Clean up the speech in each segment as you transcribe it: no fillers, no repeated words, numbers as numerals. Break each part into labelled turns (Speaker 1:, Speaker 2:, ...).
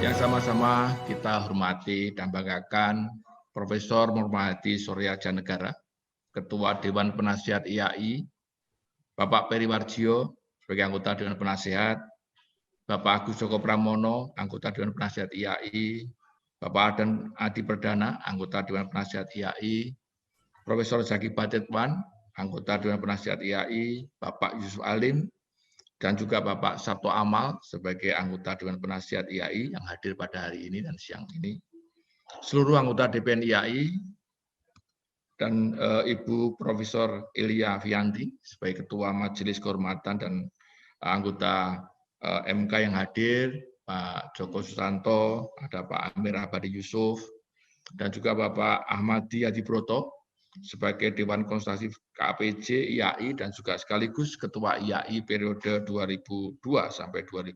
Speaker 1: Yang sama-sama kita hormati dan banggakan Profesor Nurmahadi Suryajanegara, Ketua Dewan Penasihat IAI, Bapak Peri Warjio sebagai anggota Dewan Penasihat, Bapak Agus Joko Pramono, anggota Dewan Penasihat IAI, Bapak Adan Adi Perdana, anggota Dewan Penasihat IAI, Profesor Zaki Badetwan, anggota Dewan Penasihat IAI, Bapak Yusuf Alim, dan juga Bapak Sabto Amal sebagai anggota Dewan Penasihat IAI yang hadir pada hari ini dan siang ini. Seluruh anggota DPN IAI dan Ibu Profesor Ilya Fianti sebagai Ketua Majelis Kehormatan dan anggota MK yang hadir, Pak Joko Susanto, ada Pak Amir Abadi Yusuf, dan juga Bapak Ahmadi Adibroto sebagai Dewan Konsultasi KPJ IAI dan juga sekaligus Ketua IAI periode 2002 sampai 2010,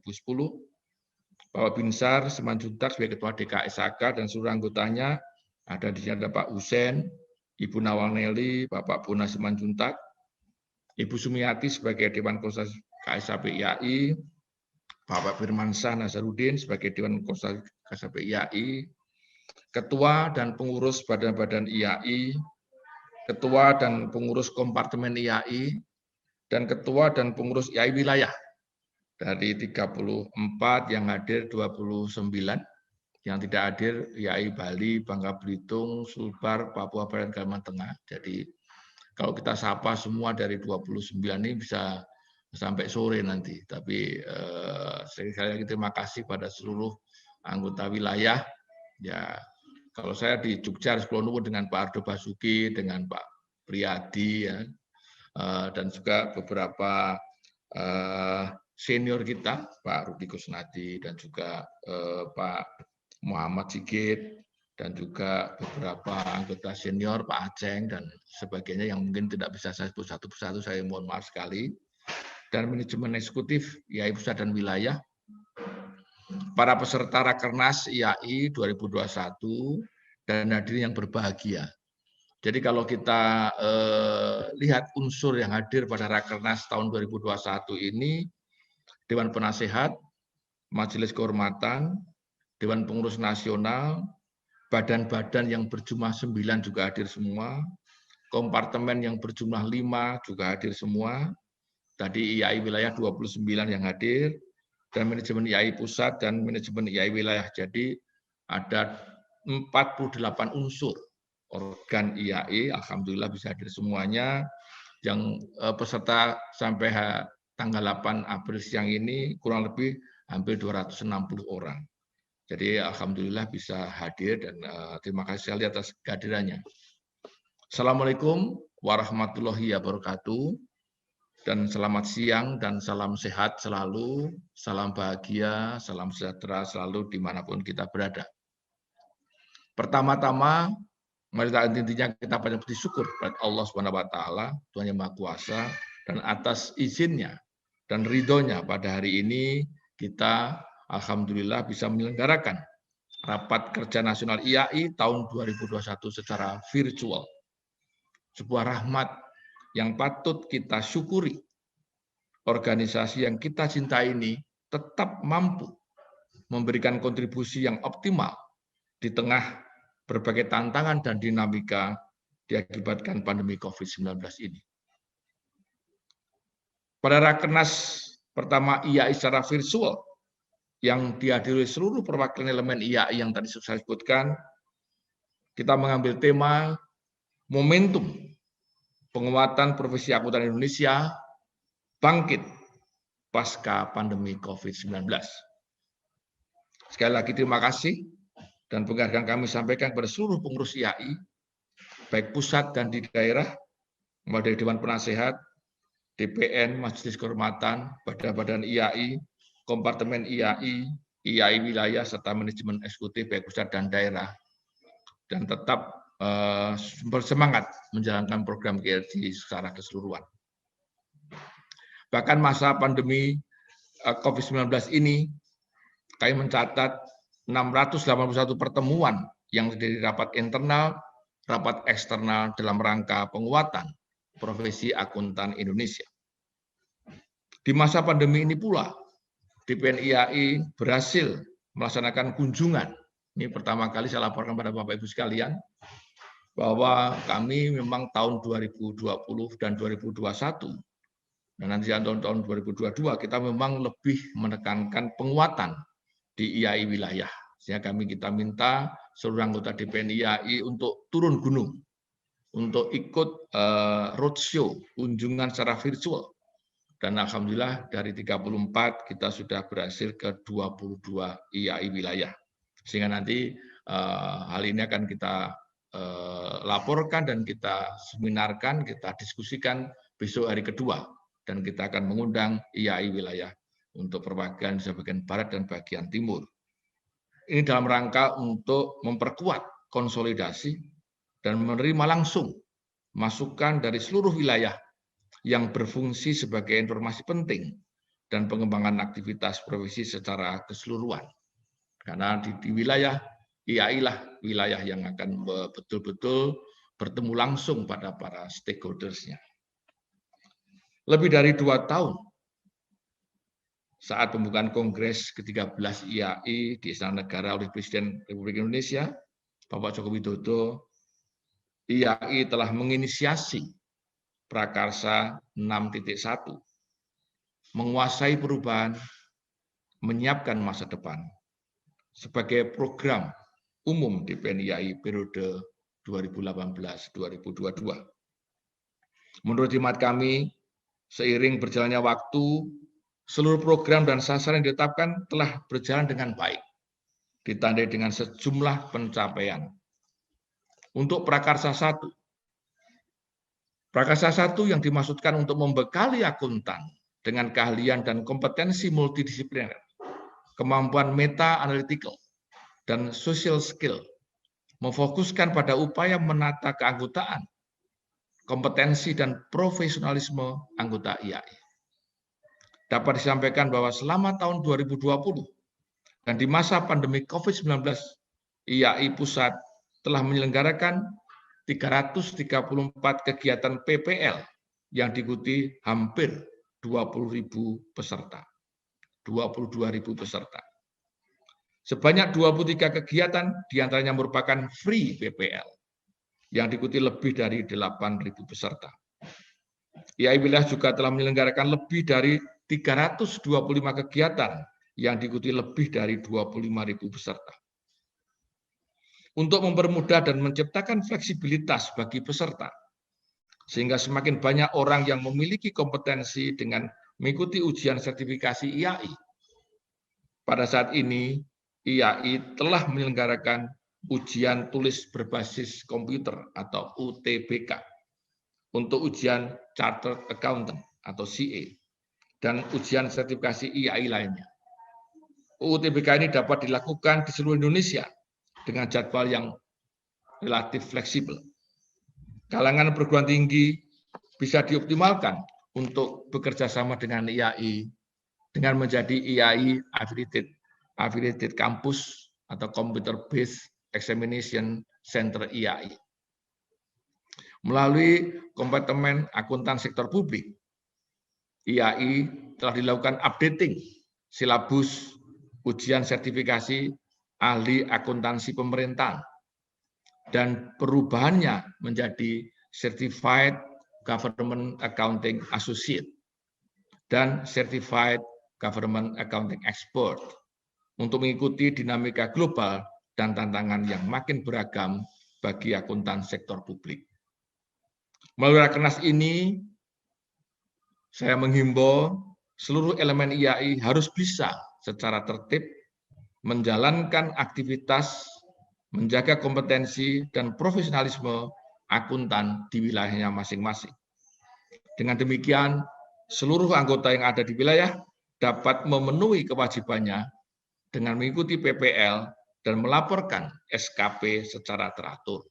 Speaker 1: Bapak Binsar Simanjuntak sebagai Ketua DKSAK dan seluruh anggotanya, ada di sini ada Pak Husen, Ibu Nawal Nelly, Bapak Puna Simanjuntak, Ibu Sumiati sebagai Dewan Konsultasi KSAP IAI, Bapak Firmansyah Nazarudin sebagai Dewan Konsultasi KSAP IAI, Ketua dan pengurus badan-badan IAI, Ketua dan pengurus kompartemen IAI, dan Ketua dan pengurus IAI wilayah. Dari 34 yang hadir 29, yang tidak hadir IAI Bali, Bangka Belitung, Sulbar, Papua Barat, Kalimantan Tengah. Jadi kalau kita sapa semua dari 29 ini bisa sampai sore nanti. Tapi sekali lagi terima kasih pada seluruh anggota wilayah. Ya, kalau saya di Jogja harus nuwun dengan Pak Ardo Basuki, dengan Pak Priyadi, ya, dan juga beberapa senior kita, Pak Rudi Kusnadi, dan juga Pak Muhammad Sigit, dan juga beberapa anggota senior, Pak Aceng, dan sebagainya yang mungkin tidak bisa saya sebut satu persatu, saya mohon maaf sekali. Dan manajemen eksekutif IAI Pusat dan Wilayah, para peserta Rakernas IAI 2021, dan hadirin yang berbahagia. Jadi kalau kita lihat unsur yang hadir pada Rakernas tahun 2021 ini, Dewan Penasehat, Majelis Kehormatan, Dewan Pengurus Nasional, badan-badan yang berjumlah 9 juga hadir semua, kompartemen yang berjumlah 5 juga hadir semua, tadi IAI wilayah 29 yang hadir, dan manajemen IAI pusat dan manajemen IAI wilayah. Jadi ada 48 unsur organ IAI, alhamdulillah bisa hadir semuanya. Yang peserta sampai tanggal 8 April siang ini kurang lebih hampir 260 orang. Jadi alhamdulillah bisa hadir dan terima kasih sekali atas kehadirannya. Assalamualaikum warahmatullahi wabarakatuh. Dan selamat siang dan salam sehat selalu, salam bahagia, salam sejahtera selalu dimanapun kita berada. Pertama-tama, mari intinya kita banyak bersyukur kepada Allah SWT, Tuhan Yang Maha Kuasa, dan atas izinnya dan ridhonya pada hari ini kita alhamdulillah bisa menyelenggarakan Rapat Kerja Nasional IAI tahun 2021 secara virtual. Sebuah rahmat yang patut kita syukuri. Organisasi yang kita cintai ini tetap mampu memberikan kontribusi yang optimal di tengah berbagai tantangan dan dinamika diakibatkan pandemi COVID-19 ini. Pada Rakernas pertama IAI secara virtual yang dihadiri seluruh perwakilan elemen IAI yang tadi saya sebutkan, kita mengambil tema momentum penguatan profesi akuntan Indonesia bangkit pasca pandemi COVID-19. Sekali lagi terima kasih dan penghargaan kami sampaikan kepada seluruh pengurus IAI, baik pusat dan di daerah, mulai dari Dewan Penasehat, DPN, Majelis Kehormatan, badan-badan IAI, kompartemen IAI, IAI wilayah, serta manajemen eksekutif baik pusat dan daerah, dan tetap bersemangat menjalankan program GRC secara keseluruhan. Bahkan masa pandemi COVID-19 ini, kami mencatat 681 pertemuan yang terdiri rapat internal, rapat eksternal dalam rangka penguatan profesi akuntan Indonesia. Di masa pandemi ini pula, DPN IAI berhasil melaksanakan kunjungan. Ini pertama kali saya laporkan pada Bapak Ibu sekalian, bahwa kami memang tahun 2020 dan 2021, dan nanti tahun 2022, kita memang lebih menekankan penguatan di IAI wilayah. Sehingga kita minta seluruh anggota DPN IAI untuk turun gunung, untuk ikut roadshow, kunjungan secara virtual. Dan alhamdulillah dari 34 kita sudah berhasil ke 22 IAI wilayah. Sehingga nanti hal ini akan kita laporkan dan kita seminarkan, kita diskusikan besok hari kedua. Dan kita akan mengundang IAI wilayah untuk perwakilan di bagian barat dan bagian timur. Ini dalam rangka untuk memperkuat konsolidasi dan menerima langsung masukan dari seluruh wilayah yang berfungsi sebagai informasi penting dan pengembangan aktivitas profesi secara keseluruhan. Karena di wilayah IAI lah wilayah yang akan betul-betul bertemu langsung pada para stakeholders-nya. Lebih dari 2 tahun saat pembukaan Kongres ke-13 IAI di Istana Negara oleh Presiden Republik Indonesia, Bapak Joko Widodo, IAI telah menginisiasi Prakarsa 6.1, menguasai perubahan, menyiapkan masa depan, sebagai program umum DPN IAI periode 2018-2022. Menurut hemat kami, seiring berjalannya waktu, seluruh program dan sasaran yang ditetapkan telah berjalan dengan baik, ditandai dengan sejumlah pencapaian. Untuk Prakarsa 1, Prakarsa 1 yang dimaksudkan untuk membekali akuntan dengan keahlian dan kompetensi multidisipliner, kemampuan meta-analytical, dan social skill, memfokuskan pada upaya menata keanggotaan, kompetensi, dan profesionalisme anggota IAI. Dapat disampaikan bahwa selama tahun 2020 dan di masa pandemi COVID-19, IAI Pusat telah menyelenggarakan 334 kegiatan PPL yang diikuti hampir 20.000 peserta. 22.000 peserta. Sebanyak 23 kegiatan diantaranya merupakan free PPL yang diikuti lebih dari 8.000 peserta. IAI wilayah juga telah menyelenggarakan lebih dari 325 kegiatan yang diikuti lebih dari 25.000 peserta. Untuk mempermudah dan menciptakan fleksibilitas bagi peserta, sehingga semakin banyak orang yang memiliki kompetensi dengan mengikuti ujian sertifikasi IAI. Pada saat ini, IAI telah menyelenggarakan ujian tulis berbasis komputer atau UTBK untuk ujian Chartered Accountant atau CA dan ujian sertifikasi IAI lainnya. UTBK ini dapat dilakukan di seluruh Indonesia dengan jadwal yang relatif fleksibel. Kalangan perguruan tinggi bisa dioptimalkan untuk bekerja sama dengan IAI dengan menjadi IAI affiliated campus atau Computer Based Examination Center IAI. Melalui Kompartemen Akuntan Sektor Publik, IAI telah dilakukan updating silabus ujian sertifikasi ahli akuntansi pemerintahan dan perubahannya menjadi Certified Government Accounting Associate dan Certified Government Accounting Expert untuk mengikuti dinamika global dan tantangan yang makin beragam bagi akuntan sektor publik. Melalui Rakernas ini, saya menghimbau seluruh elemen IAI harus bisa secara tertib menjalankan aktivitas, menjaga kompetensi dan profesionalisme akuntan di wilayahnya masing-masing. Dengan demikian, seluruh anggota yang ada di wilayah dapat memenuhi kewajibannya dengan mengikuti PPL dan melaporkan SKP secara teratur.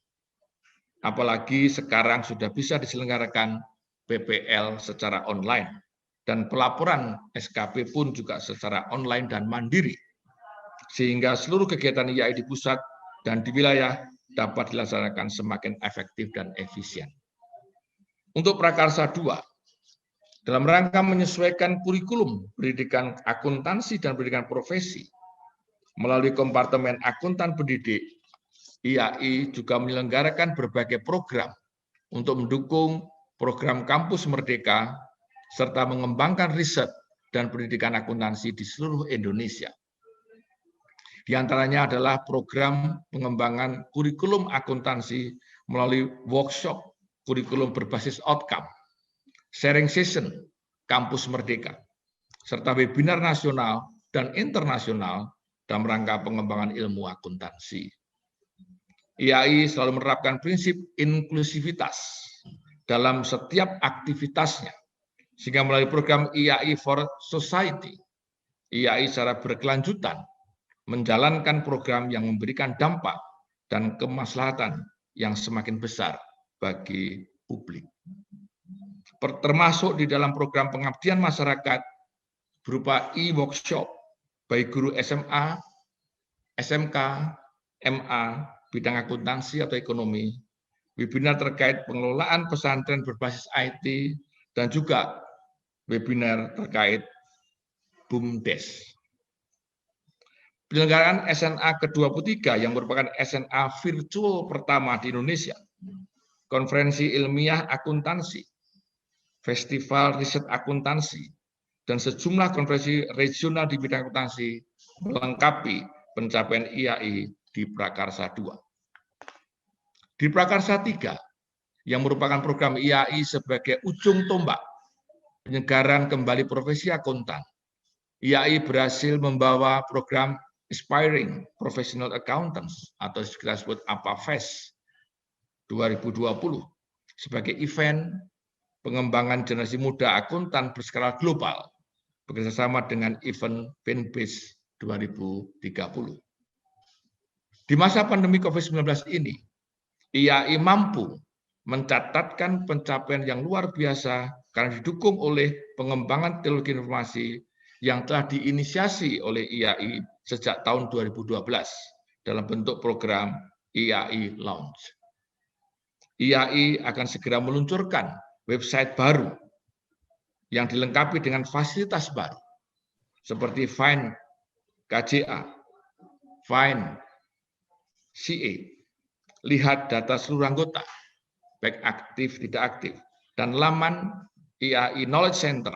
Speaker 1: Apalagi sekarang sudah bisa diselenggarakan PPL secara online dan pelaporan SKP pun juga secara online dan mandiri, sehingga seluruh kegiatan IAI di pusat dan di wilayah dapat dilaksanakan semakin efektif dan efisien. Untuk Prakarsa 2, dalam rangka menyesuaikan kurikulum pendidikan akuntansi dan pendidikan profesi, Melalui Kompartemen Akuntan Pendidik, IAI juga menyelenggarakan berbagai program untuk mendukung program Kampus Merdeka serta mengembangkan riset dan pendidikan akuntansi di seluruh Indonesia. Di antaranya adalah program pengembangan kurikulum akuntansi melalui workshop kurikulum berbasis outcome, sharing session Kampus Merdeka, serta webinar nasional dan internasional dalam rangka pengembangan ilmu akuntansi. IAI selalu menerapkan prinsip inklusivitas dalam setiap aktivitasnya, sehingga melalui program IAI for Society, IAI secara berkelanjutan menjalankan program yang memberikan dampak dan kemaslahatan yang semakin besar bagi publik. Termasuk di dalam program pengabdian masyarakat berupa e-workshop baik guru SMA, SMK, MA, bidang akuntansi atau ekonomi, webinar terkait pengelolaan pesantren berbasis IT, dan juga webinar terkait BUMDes. Penyelenggaraan SNA ke-23 yang merupakan SNA virtual pertama di Indonesia, konferensi ilmiah akuntansi, festival riset akuntansi, dan sejumlah konferensi regional di bidang akuntansi melengkapi pencapaian IAI di Prakarsa 2. Di Prakarsa 3, yang merupakan program IAI sebagai ujung tombak penyegaran kembali profesi akuntan, IAI berhasil membawa program Aspiring Professional Accountants atau kita sebut APAFES 2020 sebagai event pengembangan generasi muda akuntan berskala global bekerjasama dengan event Finbiz 2030. Di masa pandemi COVID-19 ini, IAI mampu mencatatkan pencapaian yang luar biasa karena didukung oleh pengembangan teknologi informasi yang telah diinisiasi oleh IAI sejak tahun 2012 dalam bentuk program IAI Launch. IAI akan segera meluncurkan website baru yang dilengkapi dengan fasilitas baru seperti Find KJA, Find CA, lihat data seluruh anggota, baik aktif tidak aktif, dan laman IAI Knowledge Center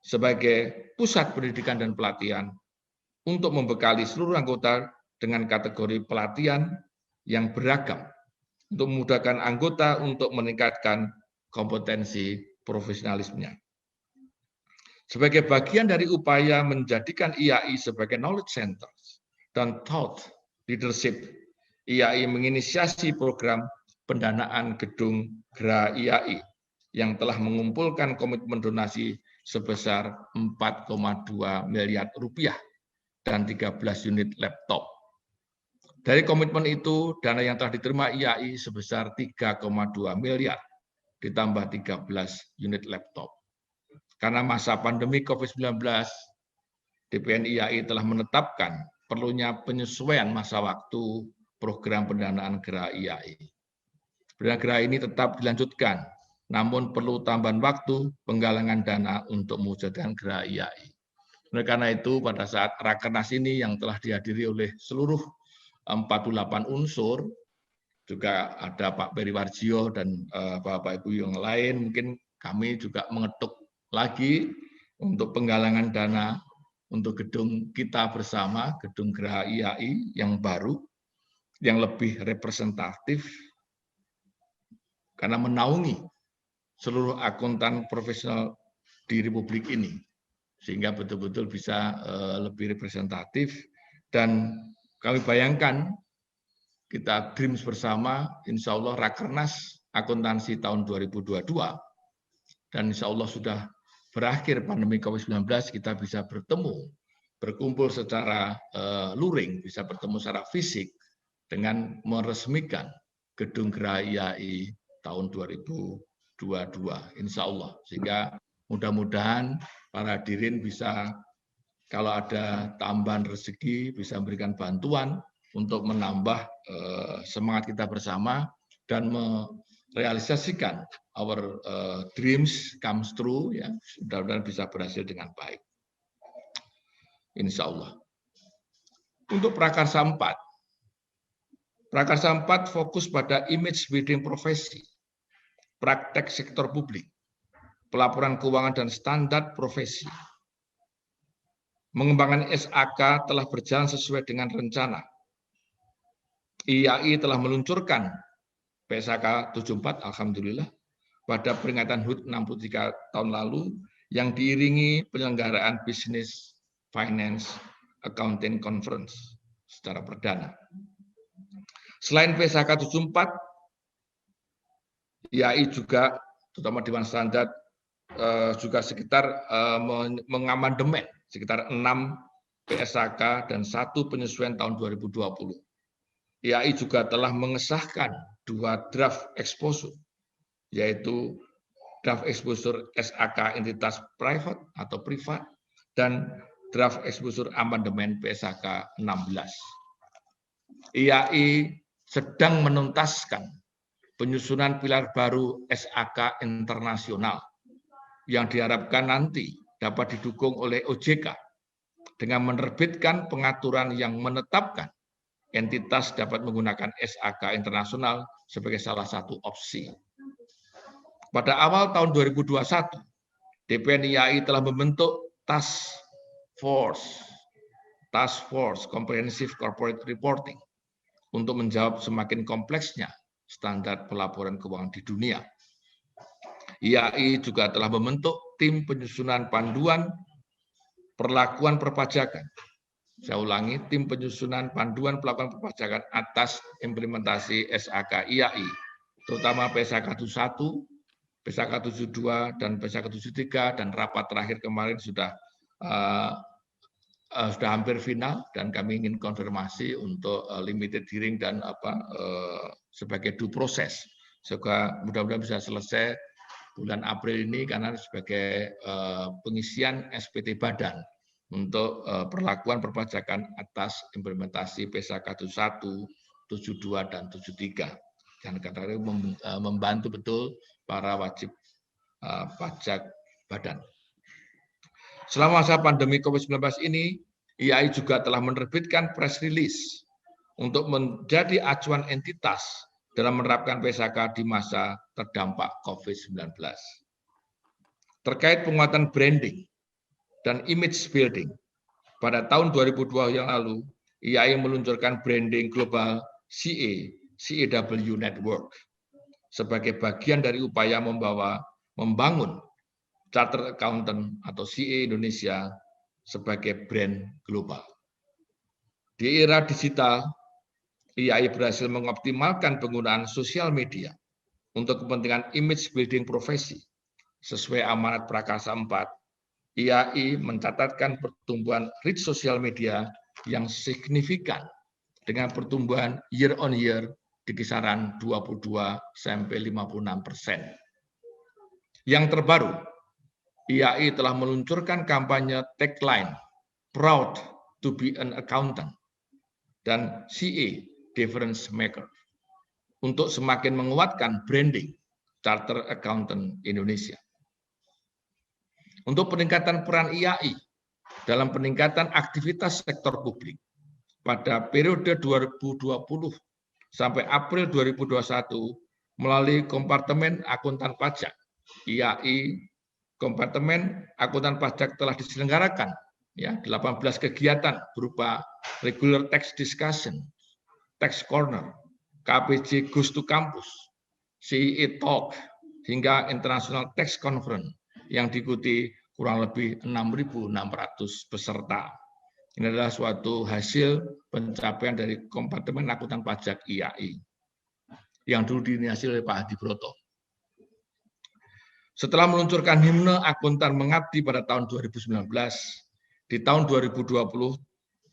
Speaker 1: sebagai pusat pendidikan dan pelatihan untuk membekali seluruh anggota dengan kategori pelatihan yang beragam untuk memudahkan anggota untuk meningkatkan kompetensi profesionalismenya. Sebagai bagian dari upaya menjadikan IAI sebagai knowledge center dan thought leadership, IAI menginisiasi program pendanaan gedung GRA IAI yang telah mengumpulkan komitmen donasi sebesar 4,2 miliar rupiah dan 13 unit laptop. Dari komitmen itu, dana yang telah diterima IAI sebesar 3,2 miliar, ditambah 13 unit laptop. Karena masa pandemi COVID-19, DPN IAI telah menetapkan perlunya penyesuaian masa waktu program pendanaan GRA IAI. Pendanaan GRA ini tetap dilanjutkan, namun perlu tambahan waktu penggalangan dana untuk mewujudkan GRA IAI. Oleh karena itu, pada saat Rakernas ini yang telah dihadiri oleh seluruh 48 unsur, juga ada Pak Peri Warjio dan Bapak Ibu yang lain, mungkin kami juga mengetuk lagi untuk penggalangan dana untuk gedung kita bersama, gedung GRA IAI yang baru, yang lebih representatif, karena menaungi seluruh akuntan profesional di Republik ini, sehingga betul-betul bisa lebih representatif. Dan kami bayangkan kita dreams bersama, insya Allah Rakernas Akuntansi tahun 2022, dan insya Allah sudah berakhir pandemi COVID-19, kita bisa bertemu, berkumpul secara luring, bisa bertemu secara fisik dengan meresmikan gedung GRA IAI tahun 2022, insya Allah. Sehingga mudah-mudahan para hadirin bisa, kalau ada tambahan rezeki, bisa memberikan bantuan untuk menambah semangat kita bersama dan merealisasikan our dreams comes true, ya, mudah-mudahan bisa berhasil dengan baik, insya Allah. Untuk Prakarsa 4. Prakarsa 4 fokus pada image building profesi, praktek sektor publik, pelaporan keuangan dan standar profesi. Mengembangkan SAK telah berjalan sesuai dengan rencana. IAI telah meluncurkan PSAK 74, alhamdulillah, pada peringatan HUT 63 tahun lalu yang diiringi penyelenggaraan Business Finance Accounting Conference secara perdana. Selain PSAK 74, IAI juga, terutama Dewan Standar, juga sekitar mengamandemen sekitar 6 PSAK dan 1 penyesuaian tahun 2020. IAI juga telah mengesahkan 2 draft exposure, yaitu draft exposure SAK entitas private atau privat dan draft exposure amandemen PSAK 16. IAI sedang menuntaskan penyusunan pilar baru SAK internasional yang diharapkan nanti dapat didukung oleh OJK dengan menerbitkan pengaturan yang menetapkan entitas dapat menggunakan SAK internasional sebagai salah satu opsi. Pada awal tahun 2021, DPN IAI telah membentuk Task Force Comprehensive Corporate Reporting untuk menjawab semakin kompleksnya standar pelaporan keuangan di dunia. IAI juga telah membentuk tim penyusunan panduan perlakuan perpajakan. Saya ulangi, tim penyusunan panduan pelakuan perpajakan atas implementasi SAK IAI, terutama PSAK 71, PSAK 72, dan PSAK 73, dan rapat terakhir kemarin sudah hampir final, dan kami ingin konfirmasi untuk limited hearing dan sebagai due process. Semoga mudah-mudahan bisa selesai bulan April ini karena sebagai pengisian SPT badan untuk perlakuan perpajakan atas implementasi PSAK 71, 72, dan 73. Dan kata-kata membantu betul para wajib pajak badan. Selama masa pandemi COVID-19 ini, IAI juga telah menerbitkan press release untuk menjadi acuan entitas dalam menerapkan PSAK di masa terdampak COVID-19. Terkait penguatan branding dan image building, pada tahun 2020 yang lalu, IAI meluncurkan branding global CAW Network sebagai bagian dari upaya membangun Chartered Accountant atau CA Indonesia sebagai brand global. Di era digital, IAI berhasil mengoptimalkan penggunaan sosial media untuk kepentingan image building profesi. Sesuai amanat Prakarsa 4, IAI mencatatkan pertumbuhan reach sosial media yang signifikan dengan pertumbuhan year on year di kisaran 22 sampai 56%. Yang terbaru, IAI telah meluncurkan kampanye tagline Proud to be an Accountant dan CA Difference Maker untuk semakin menguatkan branding Chartered Accountant Indonesia. Untuk peningkatan peran IAI dalam peningkatan aktivitas sektor publik pada periode 2020 sampai April 2021 melalui Kompartemen Akuntan Pajak, IAI Kompartemen Akuntan Pajak telah diselenggarakan 18 kegiatan berupa regular tax discussion, tax corner, KPJ Goes to Campus, CIE Talk, hingga International Tax Conference yang diikuti kurang lebih 6.600 peserta. Ini adalah suatu hasil pencapaian dari Kompartemen Akuntan Pajak IAI yang dulu diinisiasi oleh Pak Hadi Broto. Setelah meluncurkan himne akuntan mengabdi pada tahun 2019, di tahun 2020,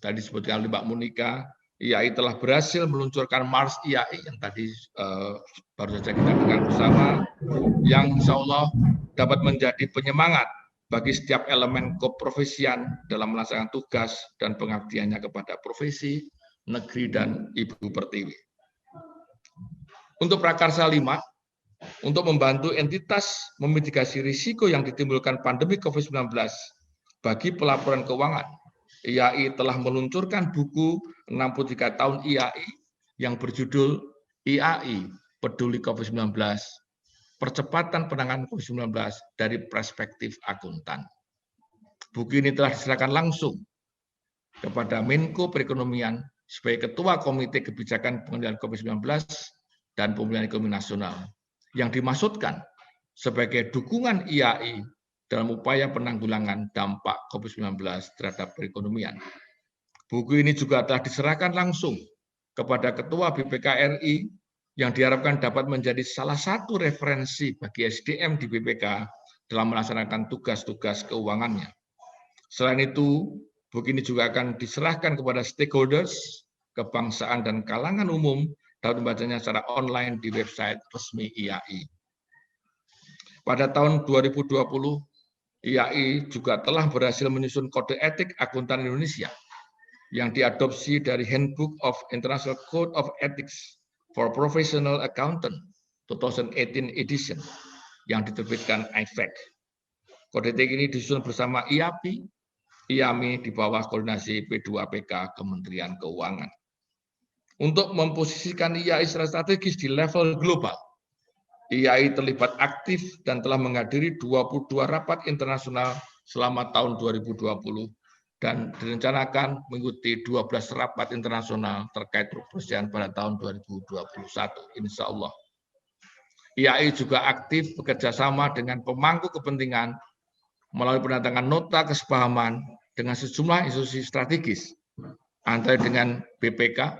Speaker 1: tadi disebutkan oleh Mbak Monika, IAI telah berhasil meluncurkan Mars IAI yang tadi baru saja kita dengar bersama, yang insya Allah dapat menjadi penyemangat bagi setiap elemen keprofesian dalam melaksanakan tugas dan pengabdiannya kepada profesi, negeri, dan Ibu Pertiwi. Untuk Prakarsa 5, untuk membantu entitas memitigasi risiko yang ditimbulkan pandemi COVID-19 bagi pelaporan keuangan, IAI telah meluncurkan buku 63 tahun IAI yang berjudul IAI Peduli COVID-19, Percepatan Penanganan COVID-19 dari Perspektif Akuntan. Buku ini telah diserahkan langsung kepada Menko Perekonomian sebagai Ketua Komite Kebijakan Pengendalian COVID-19 dan Pemulihan Ekonomi Nasional, yang dimaksudkan sebagai dukungan IAI dalam upaya penanggulangan dampak COVID-19 terhadap perekonomian. Buku ini juga telah diserahkan langsung kepada Ketua BPK RI yang diharapkan dapat menjadi salah satu referensi bagi SDM di BPK dalam melaksanakan tugas-tugas keuangannya. Selain itu, buku ini juga akan diserahkan kepada stakeholders, kebangsaan, dan kalangan umum dapat membacanya secara online di website resmi IAI. Pada tahun 2020, IAI juga telah berhasil menyusun Kode Etik Akuntan Indonesia yang diadopsi dari Handbook of International Code of Ethics for Professional Accountant 2018 edition yang diterbitkan IFAC. Kode etik ini disusun bersama IAPI, IAMI di bawah koordinasi P2PK Kementerian Keuangan. Untuk memposisikan IAI secara strategis di level global, IAI terlibat aktif dan telah menghadiri 22 rapat internasional selama tahun 2020 dan direncanakan mengikuti 12 rapat internasional terkait perselesaian pada tahun 2021, insya Allah. IAI juga aktif bekerjasama dengan pemangku kepentingan melalui penandatanganan nota kesepahaman dengan sejumlah institusi strategis, antara dengan BPK,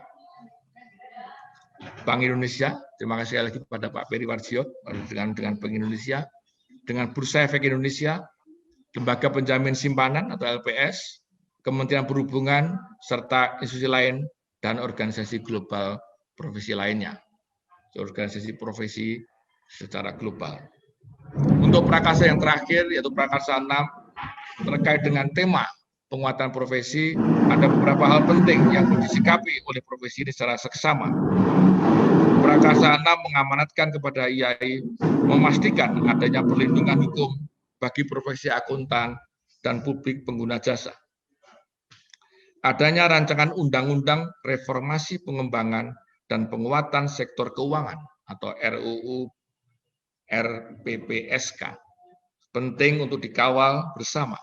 Speaker 1: Bank Indonesia, terima kasih lagi kepada Pak Peri Warjio, dengan Bank Indonesia, dengan Bursa Efek Indonesia, Lembaga Penjamin Simpanan atau LPS, Kementerian Perhubungan, serta institusi lain, dan organisasi global profesi lainnya. Organisasi profesi secara global. Untuk prakarsa yang terakhir, yaitu prakarsa 6, terkait dengan tema penguatan profesi, ada beberapa hal penting yang perlu disikapi oleh profesi ini secara seksama. Prakarsa 6 mengamanatkan kepada IAI memastikan adanya perlindungan hukum bagi profesi akuntan dan publik pengguna jasa. Adanya rancangan undang-undang reformasi pengembangan dan penguatan sektor keuangan atau RUU RPPSK penting untuk dikawal bersama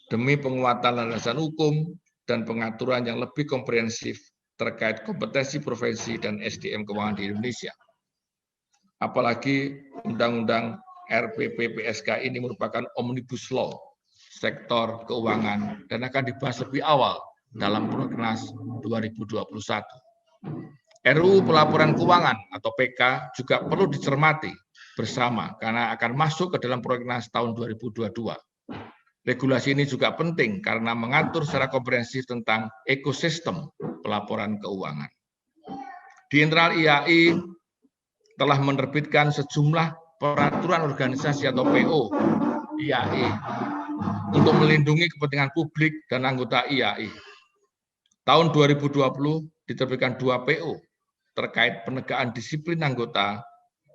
Speaker 1: demi penguatan landasan hukum dan pengaturan yang lebih komprehensif terkait kompetensi profesi dan SDM keuangan di Indonesia. Apalagi Undang-Undang RPPSK ini merupakan omnibus law sektor keuangan dan akan dibahas lebih awal dalam Prokernas 2021. RUU Pelaporan Keuangan atau PK juga perlu dicermati bersama karena akan masuk ke dalam Prokernas tahun 2022. Regulasi ini juga penting karena mengatur secara komprehensif tentang ekosistem pelaporan keuangan. Di internal IAI telah menerbitkan sejumlah peraturan organisasi atau PO IAI untuk melindungi kepentingan publik dan anggota IAI. Tahun 2020 diterbitkan 2 PO terkait penegakan disiplin anggota,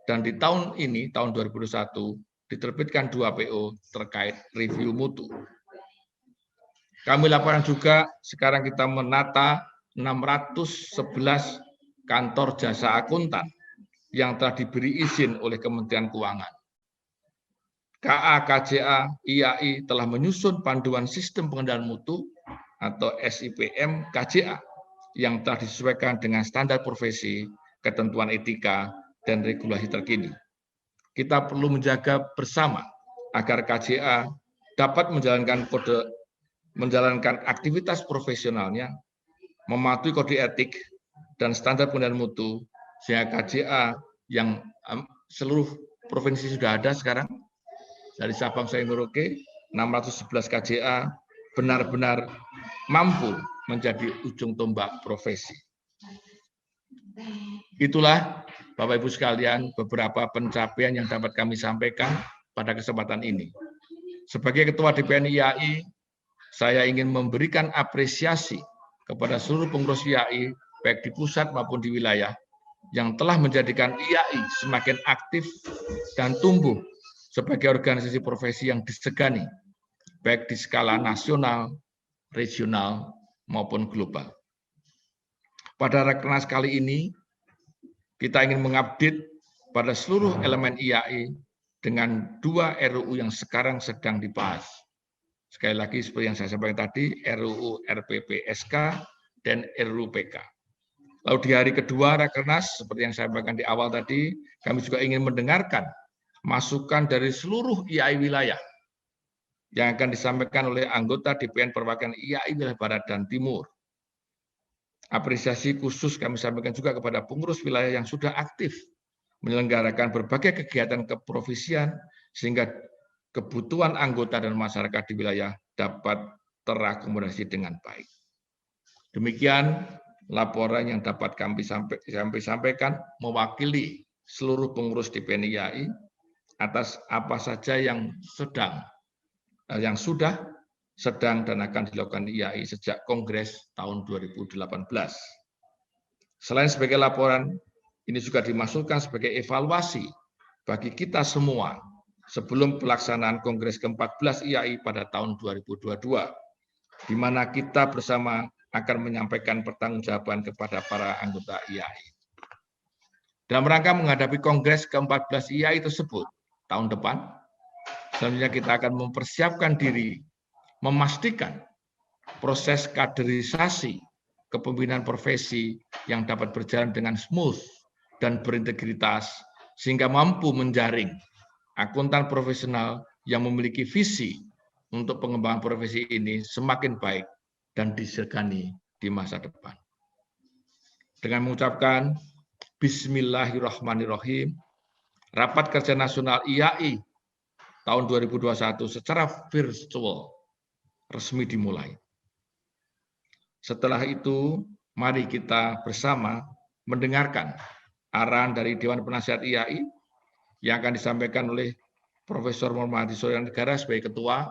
Speaker 1: dan di tahun ini, tahun 2021, diterbitkan 2 PO terkait review mutu. Kami laporkan juga sekarang kita menata 611 kantor jasa akuntan yang telah diberi izin oleh Kementerian Keuangan. KA, KJA, IAI telah menyusun panduan sistem pengendalian mutu atau SIPM KJA yang telah disesuaikan dengan standar profesi, ketentuan etika, dan regulasi terkini. Kita perlu menjaga bersama agar KJA dapat menjalankan aktivitas profesionalnya, mematuhi kode etik dan standar pengendalian mutu, sehingga KJA yang seluruh provinsi sudah ada sekarang, dari Sabang sampai Merauke, 611 KJA benar-benar mampu menjadi ujung tombak profesi. Itulah Bapak Ibu sekalian beberapa pencapaian yang dapat kami sampaikan pada kesempatan ini. Sebagai Ketua DPN IAI, saya ingin memberikan apresiasi kepada seluruh pengurus IAI, baik di pusat maupun di wilayah, yang telah menjadikan IAI semakin aktif dan tumbuh sebagai organisasi profesi yang disegani, baik di skala nasional regional, maupun global. Pada Rakernas kali ini, kita ingin mengupdate pada seluruh elemen IAI dengan 2 RUU yang sekarang sedang dibahas. Sekali lagi seperti yang saya sampaikan tadi, RUU RPPSK dan RUU PK. Lalu di hari kedua Rakernas, seperti yang saya sampaikan di awal tadi, kami juga ingin mendengarkan masukan dari seluruh IAI wilayah yang akan disampaikan oleh anggota DPN perwakilan IAI wilayah Barat dan Timur. Apresiasi khusus kami sampaikan juga kepada pengurus wilayah yang sudah aktif menyelenggarakan berbagai kegiatan keprovisian sehingga kebutuhan anggota dan masyarakat di wilayah dapat terakomodasi dengan baik. Demikian laporan yang dapat kami sampaikan mewakili seluruh pengurus DPN IAI atas apa saja yang sudah, sedang, dan akan dilakukan IAI sejak Kongres tahun 2018. Selain sebagai laporan, ini juga dimasukkan sebagai evaluasi bagi kita semua sebelum pelaksanaan Kongres ke-14 IAI pada tahun 2022, di mana kita bersama akan menyampaikan pertanggungjawaban kepada para anggota IAI. Dalam rangka menghadapi Kongres ke-14 IAI tersebut tahun depan, selanjutnya kita akan mempersiapkan diri, memastikan proses kaderisasi kepemimpinan profesi yang dapat berjalan dengan smooth dan berintegritas, sehingga mampu menjaring akuntan profesional yang memiliki visi untuk pengembangan profesi ini semakin baik dan disegani di masa depan. Dengan mengucapkan Bismillahirrahmanirrahim, Rapat Kerja Nasional IAI tahun 2021 secara virtual resmi dimulai. Setelah itu, mari kita bersama mendengarkan arahan dari Dewan Penasihat IAI yang akan disampaikan oleh Profesor Muhammad Surya Negara sebagai Ketua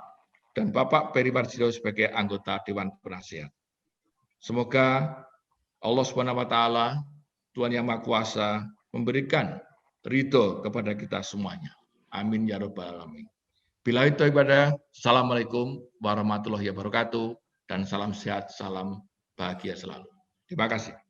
Speaker 1: dan Bapak Peri Warjio sebagai anggota Dewan Penasihat. Semoga Allah SWT, Tuhan Yang Maha Kuasa, memberikan ridho kepada kita semuanya. Amin ya rabbal alamin. Bila itu ibadah, Assalamualaikum warahmatullahi wabarakatuh, dan salam sehat, salam bahagia selalu. Terima kasih.